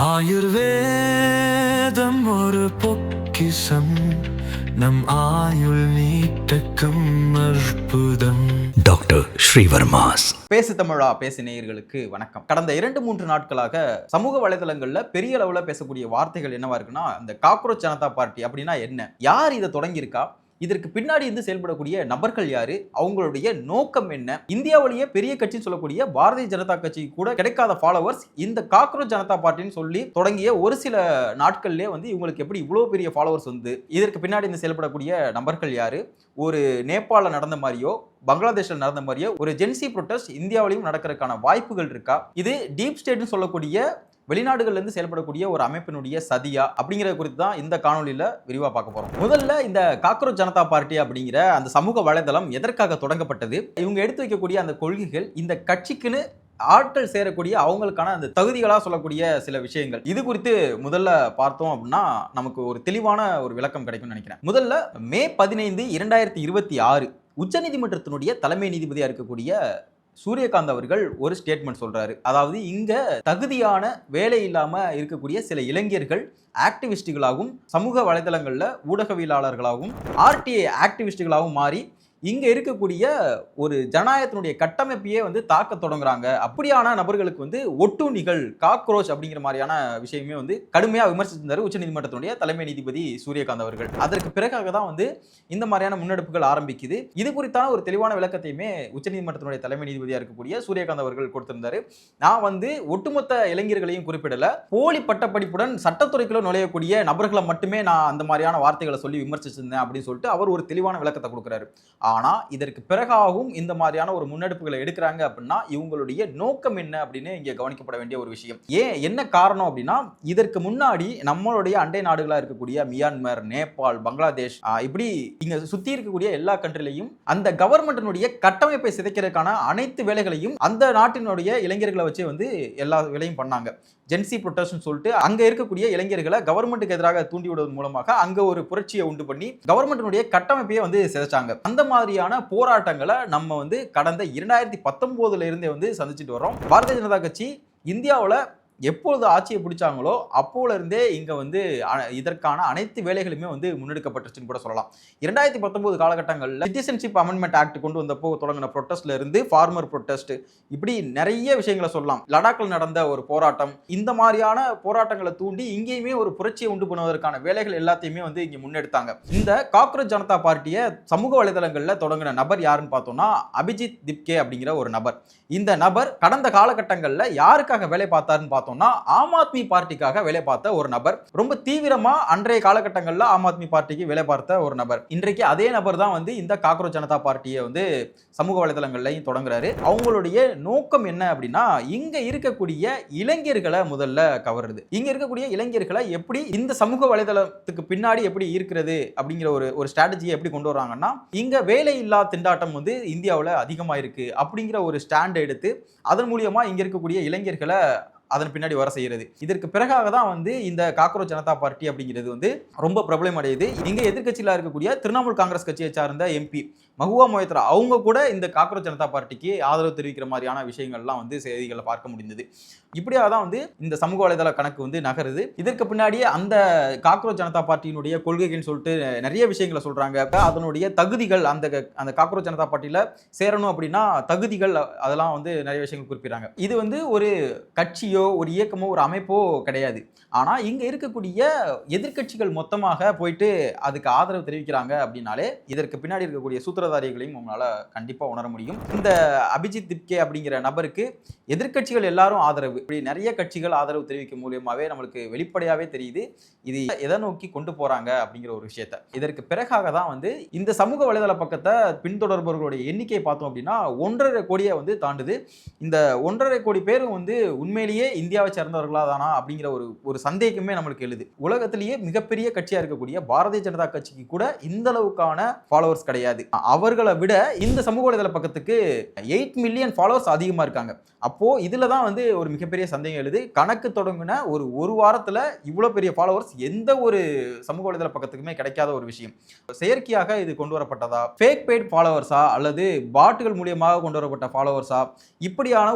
ஆயுர்வேதம் ஒரு பொக்கிஷம், நம் ஆயுள் நீட்டக்கும் அற்புதம். டாக்டர் ஸ்ரீவர்மாஸ். பேசு தமிழா பேசு நேயர்களுக்கு வணக்கம். கடந்த 2-3 நாட்களாக சமூக வலைதளங்கள்ல பெரிய அளவுல பேசக்கூடிய வார்த்தைகள் என்னவா இருக்குன்னா, இந்த காக்ரோச் ஜனதா பார்ட்டி அப்படின்னா என்ன, யார் இதை தொடங்கியிருக்கா, இதற்கு பின்னாடி இருந்து செயல்படக்கூடிய நபர்கள் யாரு, அவங்களுடைய நோக்கம் என்ன, இந்தியாவிலேயே பெரிய கட்சின்னு சொல்லக்கூடிய பாரதிய ஜனதா கட்சி கூட கிடைக்காத ஃபாலோவர்ஸ் இந்த காக்ரோச் ஜனதா பார்ட்டின்னு சொல்லி தொடங்கிய ஒரு சில நாட்கள்லேயே இவங்களுக்கு எப்படி இவ்வளவு பெரிய ஃபாலோவர்ஸ் இதற்கு பின்னாடி இருந்து செயல்படக்கூடிய நபர்கள் யாரு, ஒரு நேபாளில் நடந்த மாதிரியோ பங்களாதேஷில் நடந்த மாதிரியோ ஒரு ஜென்சி ப்ரொட்டஸ்ட் இந்தியாவிலையும் நடக்கிறதுக்கான வாய்ப்புகள் இருக்கா, இது டீப் ஸ்டேட்னு சொல்லக்கூடிய வெளிநாடுகள்ல இருந்து செயல்படக்கூடிய ஒரு அமைப்பினுடைய சதியா அப்படிங்கறது குறித்து தான் இந்த காணொலியில விரிவா பார்க்க போறோம். முதல்ல இந்த காக்ரோச் ஜனதா பார்ட்டி அப்படிங்கிற அந்த சமூக வலைதளம் எதற்காக தொடங்கப்பட்டது, இவங்க எடுத்து வைக்கக்கூடிய அந்த கொள்கைகள், இந்த கட்சிக்குன்னு ஆட்கள் சேரக்கூடிய அவங்களுக்கான அந்த தகுதிகளா சொல்லக்கூடிய சில விஷயங்கள், இது குறித்து முதல்ல பார்த்தோம் அப்படின்னா நமக்கு ஒரு தெளிவான ஒரு விளக்கம் கிடைக்கும்னு நினைக்கிறேன். முதல்ல மே 15, 2026 உச்சநீதிமன்றத்தினுடைய தலைமை நீதிபதியா இருக்கக்கூடிய சூரியகாந்த் அவர்கள் ஒரு ஸ்டேட்மெண்ட் சொல்றாரு. அதாவது இங்க தகுதியான வேலை இல்லாம இருக்கக்கூடிய சில இளைஞர்கள் ஆக்டிவிஸ்டுகளாகவும் சமூக வலைதளங்கள்ல ஊடகவியலாளர்களாகவும் ஆர்டிஐ ஆக்டிவிஸ்டுகளாகவும் மாறி இங்க இருக்கக்கூடிய ஒரு ஜனநாயகத்தினுடைய கட்டமைப்பையே தாக்க தொடங்குறாங்க. அப்படியான நபர்களுக்கு ஒட்டுண்ணிகள், காக்ரோச் அப்படிங்கிற மாதிரியான விஷயமே கடுமையா விமர்சித்திருந்தாரு உச்சநீதிமன்றத்தினுடைய தலைமை நீதிபதி சூரியகாந்த் அவர்கள். அதற்கு பிறகாக தான் இந்த மாதிரியான முன்னெடுப்புகள் ஆரம்பிக்குது. இது குறித்தான ஒரு தெளிவான விளக்கத்தையுமே உச்சநீதிமன்றத்தினுடைய தலைமை நீதிபதியா இருக்கக்கூடிய சூரியகாந்த் அவர்கள் கொடுத்திருந்தாரு. நான் ஒட்டுமொத்த இளைஞர்களையும் குறிப்பிடல, போலி பட்டப்படிப்புடன் சட்டத்துறைக்குள்ள நுழையக்கூடிய நபர்களை மட்டுமே நான் அந்த மாதிரியான வார்த்தைகளை சொல்லி விமர்சிச்சிருந்தேன் அப்படின்னு சொல்லிட்டு அவர் ஒரு தெளிவான விளக்கத்தை கொடுக்கிறாரு. ஆனா இதற்கு பிறகாகவும் இந்த மாதிரியான ஒரு முன்னெடுப்புகளை எடுக்கிறாங்க அப்படின்னா இவங்களுடைய நோக்கம் என்ன அப்படின்னு இங்க கவனிக்கப்பட வேண்டிய ஒரு விஷயம். என்ன காரணம் அப்படின்னா, இதற்கு முன்னாடி நம்மளுடைய அண்டை நாடுகளா இருக்கக்கூடிய மியான்மர், நேபாள், பங்களாதேஷ், இப்படி இங்க சுத்தி இருக்கக்கூடிய எல்லா கண்ட்ரிலையும் அந்த கவர்மெண்டினுடைய கட்டமைப்பை சிதைக்கிறதுக்கான அனைத்து வேலைகளையும் அந்த நாட்டினுடைய இளைஞர்களை வச்சு எல்லா வேலையும் பண்ணாங்க. ஜென்சி ப்ரொட்டஸ்ட்னு சொல்லிட்டு அங்க இருக்கக்கூடிய இளைஞர்களை கவர்மெண்ட்டுக்கு எதிராக தூண்டி விடுவதன் மூலமாக அங்க ஒரு புரட்சியை உண்டு பண்ணி கவர்மெண்டினுடைய கட்டமைப்பையே சிதைச்சாங்க. அந்த மாதிரியான போராட்டங்களை நம்ம கடந்த 2019 இருந்தே சந்திச்சுட்டு வரோம். பாரதிய ஜனதா கட்சி இந்தியாவில் எப்பொழுது ஆட்சியை பிடிச்சாங்களோ அப்போல இருந்தே இங்க இதற்கான அனைத்து வேலைகளுமே முன்னெடுக்கப்பட்டுச்சுன்னு கூட சொல்லலாம். 2019 காலகட்டங்களில் சிட்டிசன்ஷிப் அமெண்ட்மெண்ட் ஆக்ட் கொண்டு வந்தப்போ தொடங்கின ப்ரொட்டஸ்ட்ல இருந்து ஃபார்மர் ப்ரொட்டஸ்ட், இப்படி நிறைய விஷயங்களை சொல்லலாம். லடாக்கில் நடந்த ஒரு போராட்டம், இந்த மாதிரியான போராட்டங்களை தூண்டி இங்கேயுமே ஒரு புரட்சியை உண்டு பண்ணுவதற்கான வேலைகள் எல்லாத்தையுமே இங்க முன்னெடுத்தாங்க. இந்த காக்ரோச் ஜனதா பார்ட்டியை சமூக வலைதளங்கள்ல தொடங்கின நபர் யாருன்னு பார்த்தோம்னா அபிஜித் திப்கே அப்படிங்கிற ஒரு நபர். இந்த நபர் கடந்த காலகட்டங்களில் யாருக்காக வேலை பார்த்தாருன்னு பார்த்தோம், ஆம் ஆத்மி பார்ட்டிக்காக வேலை பார்த்த ஒரு நபர். ரொம்ப தீவிரமா அன்றைய காலகட்டங்களில் ஆம் ஆத்மி பார்ட்டிக்கு வேலை பார்த்த ஒரு நபர். இன்றைக்கு அதே நபர் தான் இந்த காக்ரோச் ஜனதா பார்ட்டியை சமூக வலைதளங்கள்லையும் தொடங்குறாரு. அவங்களுடைய நோக்கம் என்ன அப்படின்னா, இங்க இருக்கக்கூடிய இளைஞர்களை முதல்ல கவருது. இங்க இருக்கக்கூடிய இளைஞர்களை எப்படி இந்த சமூக வலைதளத்துக்கு பின்னாடி எப்படி இருக்கிறது அப்படிங்கிற ஒரு ஸ்ட்ராட்டஜியை எப்படி கொண்டு வராங்கன்னா, இங்க வேலை இல்லா திண்டாட்டம் இந்தியாவில் அதிகமா இருக்கு அப்படிங்கிற ஒரு ஸ்டாண்ட் எடுத்து அதன் மூலியமா இங்க இருக்கக்கூடிய இளைஞர்களை அதன் பின்னாடி வர செய்யறது. இதற்கு பிறகாக தான் இந்த காக்ரோச் ஜனதா பார்ட்டி அப்படிங்கிறது ரொம்ப பிரபலம் அடையுது. இங்க எதிர்கட்சியில இருக்கக்கூடிய திரிணாமுல் காங்கிரஸ் கட்சியை சார்ந்த எம்பி மஹுவா மொய்த்ரா அவங்க கூட இந்த காக்ரோச் ஜனதா பார்ட்டிக்கு ஆதரவு தெரிவிக்கிற மாதிரியான விஷயங்கள்லாம் செய்திகளை பார்க்க முடிந்தது. இப்படியாக தான் இந்த சமூக வலைதள கணக்கு நகருது. இதற்கு பின்னாடியே அந்த காக்ரோச் ஜனதா பார்ட்டியினுடைய கொள்கைகள்னு சொல்லிட்டு நிறைய விஷயங்களை சொல்றாங்க. அதனுடைய தகுதிகள், அந்த காக்ரோச் ஜனதா பார்ட்டியில சேரணும் அப்படின்னா தகுதிகள், அதெல்லாம் நிறைய விஷயங்கள் குறிப்பிடுறாங்க. இது ஒரு கட்சியோ ஒரு இயக்கமோ ஒரு அமைப்போ கிடையாது. ஆனா இங்க இருக்கக்கூடிய எதிர்கட்சிகள் மொத்தமாக போயிட்டு அதுக்கு ஆதரவு தெரிவிக்கிறாங்க அப்படின்னாலே இதற்கு பின்னாடி இருக்கக்கூடிய சூத்திரதாரிகளையும் உங்களால கண்டிப்பா உணர முடியும். இந்த அபிஜித் திப்கே அப்படிங்கிற நபருக்கு எதிர்கட்சிகள் எல்லாரும் ஆதரவு, இப்படி நிறைய கட்சிகள் ஆதரவு தெரிவிக்கும் மூலியமாவே நம்மளுக்கு வெளிப்படையாவே தெரியுது இது எதை நோக்கி கொண்டு போறாங்க அப்படிங்கிற ஒரு விஷயத்த. இதற்கு பிறகாக தான் இந்த சமூக வலைதள பக்கத்தை பின்தொடர்பவர்களுடைய எண்ணிக்கையை பார்த்தோம் அப்படின்னா 1.5 கோடியை தாண்டுது. இந்த 1.5 கோடி பேரும் உண்மையிலேயே இந்தியாவை சேர்ந்தவர்களா தானா அப்படிங்கிற ஒரு சந்தேகமே நம்மளுக்கு எழுது. உலகத்திலேயே மிகப்பெரிய கட்சியா இருக்கக்கூடிய பாரதிய ஜனதா கட்சிக்கு கூட இந்த அளவுக்கான ஃபாலோவர்ஸ் கிடையாது. அவர்களை விட இந்த சமூக வலைதள பக்கத்துக்கு 8 மில்லியன் ஃபாலோவர்ஸ் அதிகமா இருக்காங்க. அப்போ இதுல தான் ஒரு மிகப்பெரிய சந்தேகம் எழுது. கணக்கு தொடங்கின ஒரு வாரத்துல இவ்வளவு பெரிய ஃபாலோவர்ஸ் எந்த ஒரு சமூக வலைதள பக்கத்துக்குமே கிடைக்காத ஒரு விஷயம். செயற்கையாக இது கொண்டு வரப்பட்டதா, ஃபேக் பெய்ட் ஃபாலோவர்ஸா அல்லது பாட்டுகள் மூலியமாக கொண்டு வரப்பட்ட ஃபாலோவர்ஸா, இப்படியான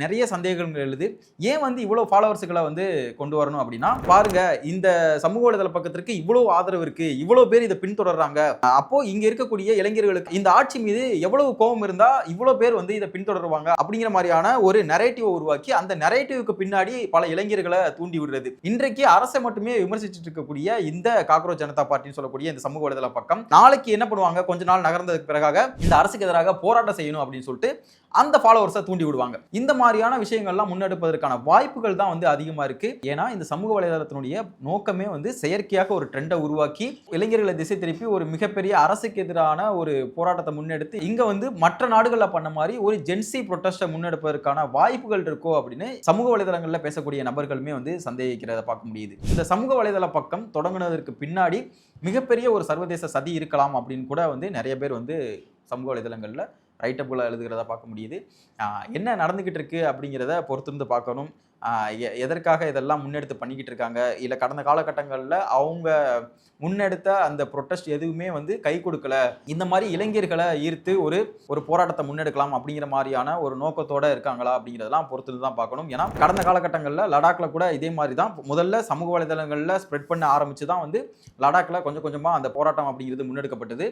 நிறைய சந்தேகங்கள் எழுது. எழுது. ஏன் வந்து இவ்வளவு ஃபாலோவர்ஸ்களை வந்து கொண்டு வரணும் அப்படின்னா, பாருங்க இந்த சமூக வலைதள பக்கத்திற்கு இவ்வளவு ஆதரவு இருக்கு, இவ்வளவு பேர் இதை பின்தொடர்றாங்க, அப்போ இங்க இருக்கக்கூடிய இளைஞர்களுக்கு இந்த ஆட்சி மீது எவ்வளவு கோபம் இருந்தா இவ்வளவு பேர் வந்து இதை பின்தொடருவாங்க அப்படிங்கிற மாதிரியான ஒரு நரேட்டிவ் உருவாக்கி அந்த நரேட்டிவ்க்கு பின்னாடி பல இளைஞர்களை தூண்டி விடுறது. இன்றைக்கு அரசை மட்டுமே விமர்சிச்சுட்டு இருக்கக்கூடிய இந்த காக்ரோச் ஜனதா பார்ட்டின்னு சொல்லக்கூடிய இந்த சமூக வலைதள பக்கம் நாளைக்கு என்ன பண்ணுவாங்க, கொஞ்ச நாள் நகர்ந்ததுக்கு பிறகாக இந்த அரசுக்கு எதிராக போராட்டம் செய்யணும் அப்படின்னு சொல்லிட்டு அந்த ஃபாலோவர்ஸை தூண்டி விடுவாங்க. இந்த மாதிரியான விஷயங்கள்லாம் முன்னெடுப்பதற்கான வாய்ப்புகள் தான் வந்து அதிகமா இருக்கு. ஏன்னா இந்த சமூக வலைதளத்தினுடைய நோக்கமே வந்து செயற்கையாக ஒரு ட்ரெண்டை உருவாக்கி இளைஞர்களை திசை திருப்பி ஒரு மிகப்பெரிய அரசுக்கு எதிரான ஒரு போராட்டத்தை முன்னெடுத்து இங்க வந்து மற்ற நாடுகளில் பண்ண மாதிரி ஒரு ஜென்சி ப்ரொட்டஸ்ட்டை முன்னெடுப்பதற்கான வாய்ப்புகள் இருக்கோ அப்படின்னு சமூக வலைதளங்களில் பேசக்கூடிய நபர்களுமே வந்து சந்தேகிக்கிறத பார்க்க முடியுது. இந்த சமூக வலைதள பக்கம் தொடங்குனதற்கு பின்னாடி மிகப்பெரிய ஒரு சர்வதேச சதி இருக்கலாம் அப்படின்னு கூட வந்து நிறைய பேர் வந்து சமூக வலைதளங்களில் ரைட்டப்புகளை எழுதுகிறத பார்க்க முடியுது. என்ன நடந்துக்கிட்டு இருக்கு அப்படிங்கிறத பொறுத்திருந்து பார்க்கணும். எதற்காக இதெல்லாம் முன்னெடுத்து பண்ணிக்கிட்டு இருக்காங்க, இல்லை கடந்த காலகட்டங்களில் அவங்க முன்னெடுத்த அந்த ப்ரொட்டஸ்ட் எதுவுமே வந்து கை கொடுக்கல, இந்த மாதிரி இளைஞர்களை ஈர்த்து ஒரு போராட்டத்தை முன்னெடுக்கலாம் அப்படிங்கிற மாதிரியான ஒரு நோக்கத்தோட இருக்காங்களா அப்படிங்கிறதெல்லாம் பொறுத்து தான் பார்க்கணும். ஏன்னா கடந்த காலகட்டங்களில் லடாக்ல கூட இதே மாதிரி தான் முதல்ல சமூக வலைதளங்களில் ஸ்ப்ரெட் பண்ண ஆரம்பிச்சு தான் வந்து லடாக்ல கொஞ்சம் கொஞ்சமாக அந்த போராட்டம் அப்படிங்கிறது முன்னெடுக்கப்பட்டது.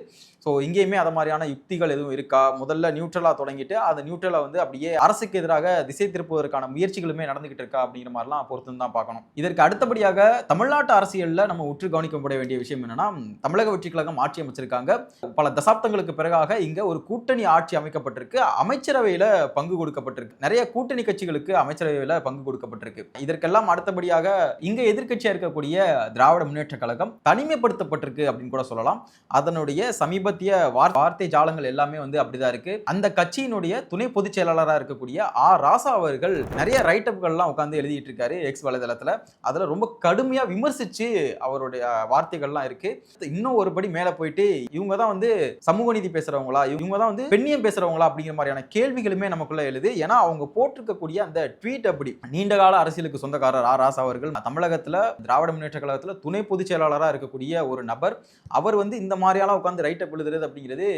ஸோ இங்கேயுமே அதை மாதிரியான யுக்திகள் எதுவும் இருக்கா, முதல்ல நியூட்ரலாக தொடங்கிட்டு அந்த நியூட்ரலை வந்து அப்படியே அரசுக்கு எதிராக திசை திருப்புவதற்கான முயற்சிகளுமே நடந்துகிட்டு இருக்கா அப்படிங்கிற மாதிரிலாம் பொறுத்து தான் பார்க்கணும். இதற்கு அடுத்தபடியாக தமிழ்நாட்டு அரசியலில் நம்ம உற்று கவனிக்கப்பட வேண்டிய விஷயம் என்னன்னா, தமிழக வெற்றி கழகம் ஆட்சி அமைச்சிருக்காங்க. பல தசாப்தங்களுக்கு பிறகாக இங்க ஒரு கூட்டணி ஆட்சி அமைக்கப்பட்டிருக்கு. அமைச்சரவையில பங்கு கொடுக்கப்பட்டிருக்கு. நிறைய கூட்டணி கட்சிகளுக்கு அமைச்சரவையில பங்கு கொடுக்கப்பட்டிருக்கு. இதற்கெல்லாம் அடுத்தபடியாக இங்க எதிர்க்கட்சியா இருக்கக்கூடிய திராவிட முன்னேற்ற கழகம் தனிமைப்படுத்தப்பட்டிருக்கு அப்படின்னு கூட சொல்லலாம். அதனுடைய சமீபத்திய வார்த்தை ஜாலங்கள் எல்லாமே வந்து அப்படிதான் இருக்கு. அந்த கட்சியினுடைய துணை பொதுச் செயலாளராக இருக்கக்கூடிய ராசா அவர்கள் நிறைய ரைட்டப்கள்லாம் உட்கார்ந்து எழுதிட்டு இருக்காரு எக்ஸ் வலைதளத்துல. அதுல ரொம்ப கடுமையா விமர்சிச்சு அவருடைய வார்த்தைகள்லாம் இருக்கு. இன்னும் ஒருபடி மேல போயிட்டு இவங்க தான் வந்து சமூக நீதி பேசுறவங்களா, இவங்க தான் வந்து பெண்ணியம் பேசுறவங்களா அப்படிங்கிற மாதிரியான கேள்விகளுமே நமக்குள்ள எழுது. ஏன்னா அவங்க போட்டிருக்கக்கூடிய அந்த ட்வீட் அப்படி. நீண்டகால அரசியலுக்கு சொந்தக்காரர் ராசா அவர்கள் தமிழகத்துல திராவிட முன்னேற்ற கழகத்துல துணை பொதுச் செயலாளராக இருக்கக்கூடிய ஒரு நபர். அவர் வந்து இந்த மாதிரியாலாம் உட்கார்ந்து ரைட்டப் எழுதுறது அப்படிங்கிறது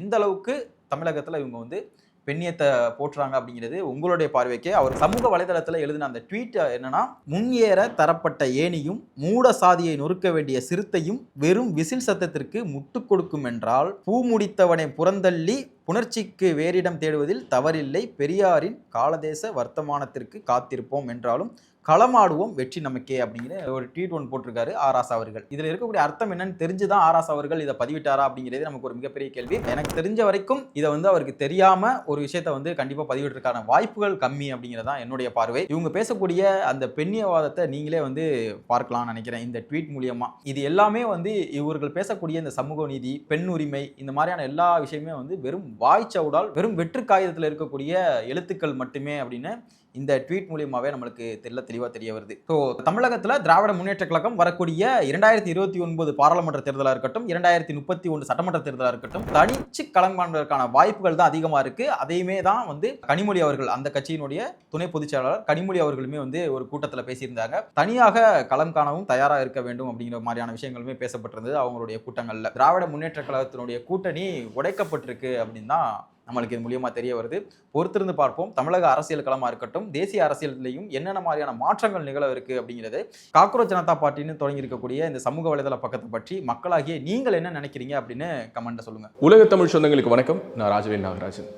எந்த அளவுக்கு தமிழகத்துல இவங்க வந்து பெண்ணியத்தை போற்றுறாங்க அப்படிங்கிறது உங்களுடைய பார்வைக்கே. அவர் சமூக வலைதளத்தில் எழுதின அந்த ட்வீட் என்னன்னா, முன்னேற தரப்பட்ட ஏணியும் மூட சாதியை நொறுக்க வேண்டிய சிறுத்தையும் வெறும் விசில் சத்தத்திற்கு முட்டு கொடுக்கும் என்றால் பூ முடித்தவனை புறந்தள்ளி புணர்ச்சிக்கு வேறிடம் தேடுவதில் தவறில்லை, பெரியாரின் காலதேச வர்த்தமானத்திற்கு காத்திருப்போம் என்றாலும் களமாடுவோம் வெற்றி நமக்கே அப்படிங்கிற ஒரு ட்வீட் ஒன்று போட்டிருக்காரு ராசா அவர்கள். இதுல இருக்கக்கூடிய அர்த்தம் என்னன்னு தெரிஞ்சுதான் ராசா அவர்கள் இதை பதிவிட்டாரா அப்படிங்கிறது நமக்கு ஒரு மிகப்பெரிய கேள்வி. எனக்கு தெரிஞ்ச வரைக்கும் இதை வந்து அவருக்கு தெரியாம ஒரு விஷயத்த வந்து கண்டிப்பா பதிவிட்டிருக்கான வாய்ப்புகள் கம்மி அப்படிங்கிறதான் என்னுடைய பார்வை. இவங்க பேசக்கூடிய அந்த பெண்ணியவாதத்தை நீங்களே வந்து பார்க்கலாம்னு நினைக்கிறேன் இந்த ட்வீட் மூலியமா. இது எல்லாமே வந்து இவர்கள் பேசக்கூடிய இந்த சமூக நீதி, பெண் உரிமை, இந்த மாதிரியான எல்லா விஷயமே வந்து வெறும் வாய்ச்சவுடால், வெறும் வெற்று காகிதத்தில் இருக்கக்கூடிய எழுத்துக்கள் மட்டுமே அப்படின்னு இந்த ட்வீட் மூலியமாவே நம்மளுக்கு தெளிவா தெரிய வருது. ஸோ தமிழகத்தில் திராவிட முன்னேற்ற கழகம் வரக்கூடிய 2029 பாராளுமன்ற தேர்தலாக இருக்கட்டும், 2031 சட்டமன்ற தேர்தலாக இருக்கட்டும், தனிச்சு களம் காண்பதற்கான வாய்ப்புகள் தான் அதிகமாக இருக்கு. அதையுமே தான் வந்து கனிமொழி அவர்கள், அந்த கட்சியினுடைய துணை பொதுச் செயலாளர் கனிமொழி அவர்களுமே வந்து ஒரு கூட்டத்தில் பேசியிருந்தாங்க. தனியாக களம் காணவும் தயாராக இருக்க வேண்டும் அப்படிங்கிற மாதிரியான விஷயங்களுமே பேசப்பட்டிருந்தது அவங்களுடைய கூட்டங்களில். திராவிட முன்னேற்ற கழகத்தினுடைய கூட்டணி உடைக்கப்பட்டிருக்கு அப்படின்னு தான் நம்மளுக்கு இது மூலியமா தெரிய வருது. பொறுத்திருந்து பார்ப்போம். தமிழக அரசியல் களமா இருக்கட்டும், தேசிய அரசியலையும் என்னென்ன மாதிரியான மாற்றங்கள் நிகழ இருக்கு அப்படிங்கிறது. காக்ரோச் ஜனதா பார்ட்டின்னு தொடங்கி இருக்கக்கூடிய இந்த சமூக வலைதள பக்கத்தை பற்றி மக்களாகிய நீங்கள் என்ன நினைக்கிறீங்க அப்படின்னு கமெண்ட்ல சொல்லுங்க. உலக தமிழ் சொந்தங்களுக்கு வணக்கம். நான் ராஜவேல் நாகராஜன்.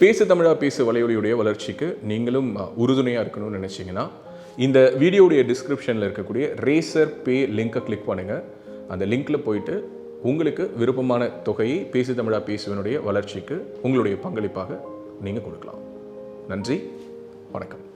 பேசு தமிழா பேசு வலையொலியுடைய வளர்ச்சிக்கு நீங்களும் உறுதுணையா இருக்கணும்னு நினைச்சீங்கன்னா இந்த வீடியோடைய டிஸ்கிரிப்ஷன்ல இருக்கக்கூடிய ரேசர் பே லிங்கை கிளிக் பண்ணுங்க. அந்த லிங்க்ல போயிட்டு உங்களுக்கு விருப்பமான தொகையை பேசு தமிழா பேசுவனுடைய வளர்ச்சிக்கு உங்களுடைய பங்களிப்பாக நீங்கள் கொடுக்கலாம். நன்றி, வணக்கம்.